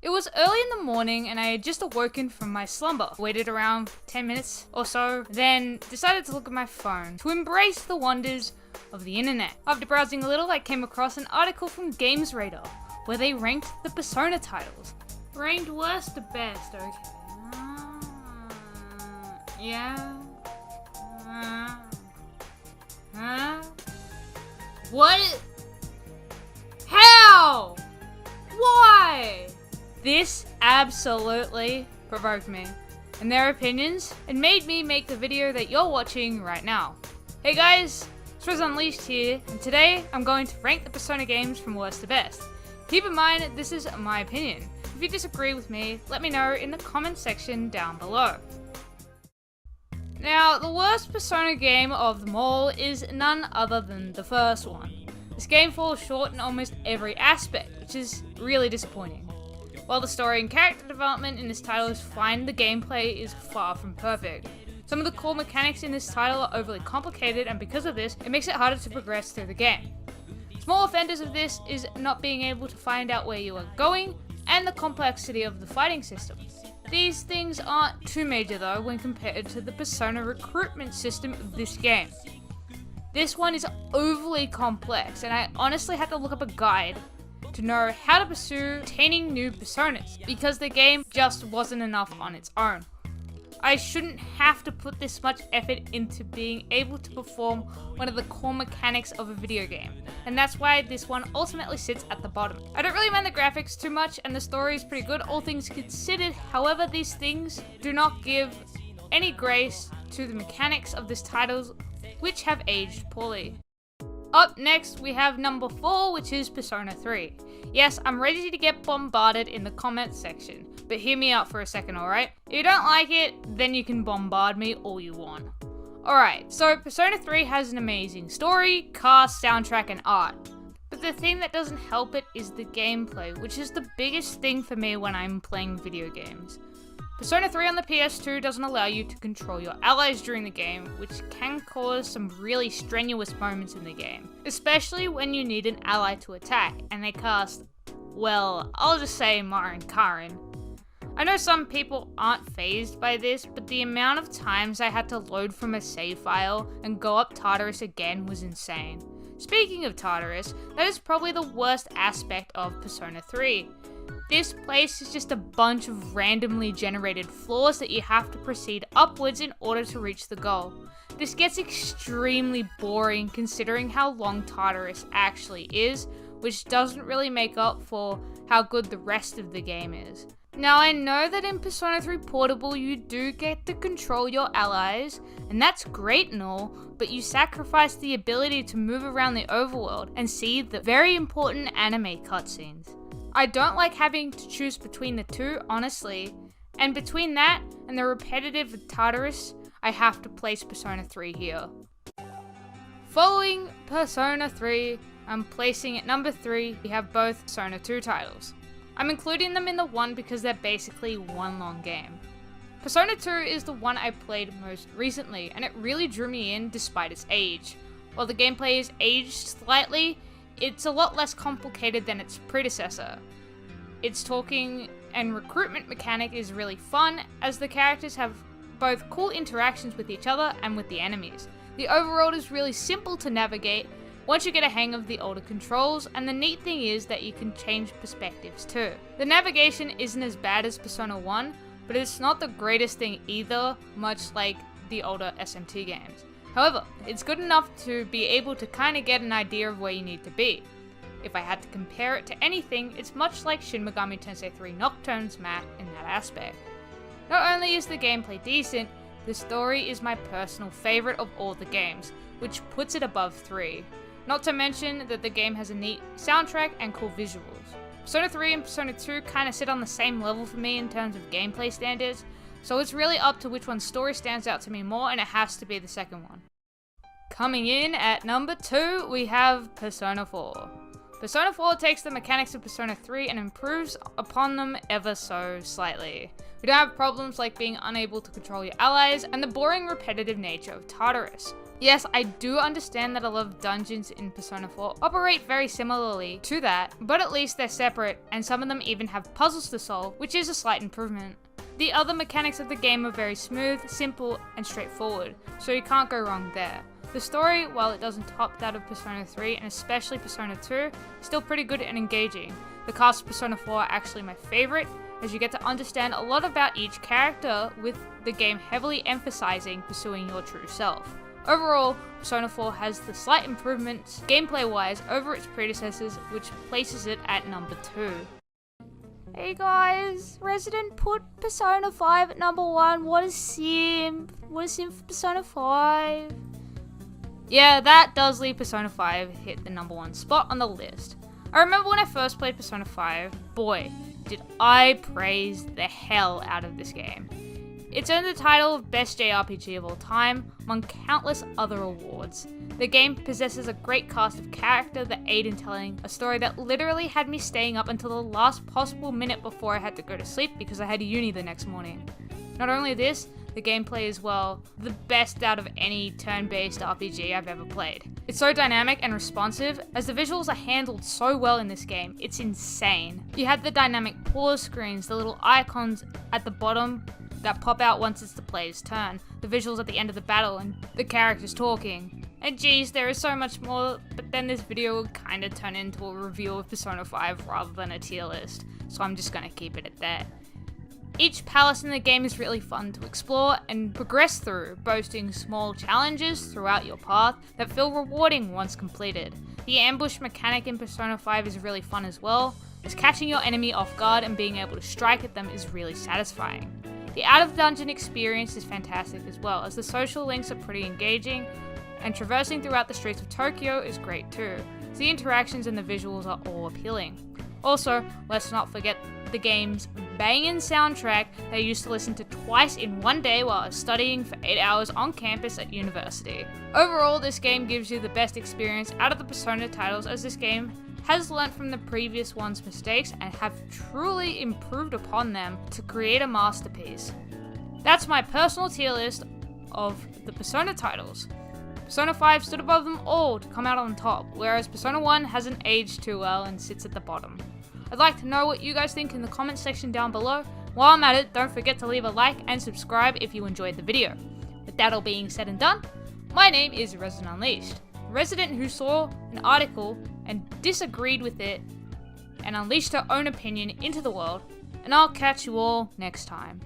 It was early in the morning and I had just awoken from my slumber. Waited around 10 minutes or so, then decided to look at my phone to embrace the wonders of the internet. After browsing a little, I came across an article from gamesradar where they ranked the Persona titles. Ranked worst to best, okay. Yeah. What? How? Why? This absolutely provoked me. In their opinions, it made me make the video that you're watching right now. Hey guys, Swizz Unleashed here, and today I'm going to rank the Persona games from worst to best. Keep in mind, this is my opinion. If you disagree with me, let me know in the comment section down below. Now, the worst Persona game of them all is none other than the first one. This game falls short in almost every aspect, which is really disappointing. While the story and character development in this title is fine, the gameplay is far from perfect. Some of the core mechanics in this title are overly complicated, and because of this, it makes it harder to progress through the game. Small offenders of this is not being able to find out where you are going, and the complexity of the fighting system. These things aren't too major though when compared to the Persona recruitment system of this game. This one is overly complex, and I honestly had to look up a guide to know how to pursue obtaining new personas, because the game just wasn't enough on its own. I shouldn't have to put this much effort into being able to perform one of the core mechanics of a video game, and that's why this one ultimately sits at the bottom. I don't really mind the graphics too much, and the story is pretty good, all things considered. However, these things do not give any grace to the mechanics of this title, which have aged poorly. Up next, we have number 4, which is Persona 3. Yes, I'm ready to get bombarded in the comments section, but hear me out for a second, alright? If you don't like it, then you can bombard me all you want. Alright, so Persona 3 has an amazing story, cast, soundtrack, and art. But the thing that doesn't help it is the gameplay, which is the biggest thing for me when I'm playing video games. Persona 3 on the PS2 doesn't allow you to control your allies during the game, which can cause some really strenuous moments in the game. Especially when you need an ally to attack, and they cast, well, I'll just say Marin Karin. I know some people aren't fazed by this, but the amount of times I had to load from a save file and go up Tartarus again was insane. Speaking of Tartarus, that is probably the worst aspect of Persona 3. This place is just a bunch of randomly generated floors that you have to proceed upwards in order to reach the goal. This gets extremely boring considering how long Tartarus actually is, which doesn't really make up for how good the rest of the game is. Now, I know that in Persona 3 Portable you do get to control your allies, and that's great and all, but you sacrifice the ability to move around the overworld and see the very important anime cutscenes. I don't like having to choose between the two, honestly, and between that and the repetitive Tartarus, I have to place Persona 3 here. Following Persona 3, I'm placing at number 3, we have both Persona 2 titles. I'm including them in the one because they're basically one long game. Persona 2 is the one I played most recently, and it really drew me in despite its age. While the gameplay is aged slightly, it's a lot less complicated than its predecessor. Its talking and recruitment mechanic is really fun, as the characters have both cool interactions with each other and with the enemies. The overworld is really simple to navigate once you get a hang of the older controls, and the neat thing is that you can change perspectives too. The navigation isn't as bad as Persona 1, but it's not the greatest thing either, much like the older SMT games. However, it's good enough to be able to kind of get an idea of where you need to be. If I had to compare it to anything, it's much like Shin Megami Tensei 3 Nocturne's map in that aspect. Not only is the gameplay decent, the story is my personal favorite of all the games, which puts it above 3. Not to mention that the game has a neat soundtrack and cool visuals. Persona 3 and Persona 2 kind of sit on the same level for me in terms of gameplay standards, so it's really up to which one's story stands out to me more, and it has to be the second one. Coming in at number 2, we have Persona 4. Persona 4 takes the mechanics of Persona 3 and improves upon them ever so slightly. We don't have problems like being unable to control your allies and the boring repetitive nature of Tartarus. Yes, I do understand that a lot of dungeons in Persona 4 operate very similarly to that, but at least they're separate and some of them even have puzzles to solve, which is a slight improvement. The other mechanics of the game are very smooth, simple, and straightforward, so you can't go wrong there. The story, while it doesn't top that of Persona 3 and especially Persona 2, is still pretty good and engaging. The cast of Persona 4 are actually my favourite, as you get to understand a lot about each character, with the game heavily emphasizing pursuing your true self. Overall, Persona 4 has the slight improvements gameplay-wise over its predecessors, which places it at number 2. Hey guys, Resident put Persona 5 at number 1. What a simp. What a simp for Persona 5. Yeah, that does leave Persona 5 hit the number 1 spot on the list. I remember when I first played Persona 5, boy, did I praise the hell out of this game. It's earned the title of Best JRPG of all time, among countless other awards. The game possesses a great cast of character that aid in telling a story that literally had me staying up until the last possible minute before I had to go to sleep because I had uni the next morning. Not only this, the gameplay is, well, the best out of any turn-based RPG I've ever played. It's so dynamic and responsive, as the visuals are handled so well in this game, it's insane. You have the dynamic pause screens, the little icons at the bottom that pop out once it's the player's turn, the visuals at the end of the battle, and the characters talking. And geez, there is so much more, but then this video will kinda turn into a review of Persona 5 rather than a tier list, so I'm just gonna keep it at that. Each palace in the game is really fun to explore and progress through, boasting small challenges throughout your path that feel rewarding once completed. The ambush mechanic in Persona 5 is really fun as well, as catching your enemy off guard and being able to strike at them is really satisfying. The out-of-dungeon experience is fantastic as well, as the social links are pretty engaging, and traversing throughout the streets of Tokyo is great too, so the interactions and the visuals are all appealing. Also, let's not forget the game's banging soundtrack that I used to listen to twice in one day while I was studying for 8 hours on campus at university. Overall, this game gives you the best experience out of the Persona titles, as this game has learnt from the previous one's mistakes and have truly improved upon them to create a masterpiece. That's my personal tier list of the Persona titles. Persona 5 stood above them all to come out on top, whereas Persona 1 hasn't aged too well and sits at the bottom. I'd like to know what you guys think in the comment section down below. While I'm at it, don't forget to leave a like and subscribe if you enjoyed the video. With that all being said and done, my name is Resident Unleashed, a resident who saw an article and disagreed with it and unleashed her own opinion into the world, and I'll catch you all next time.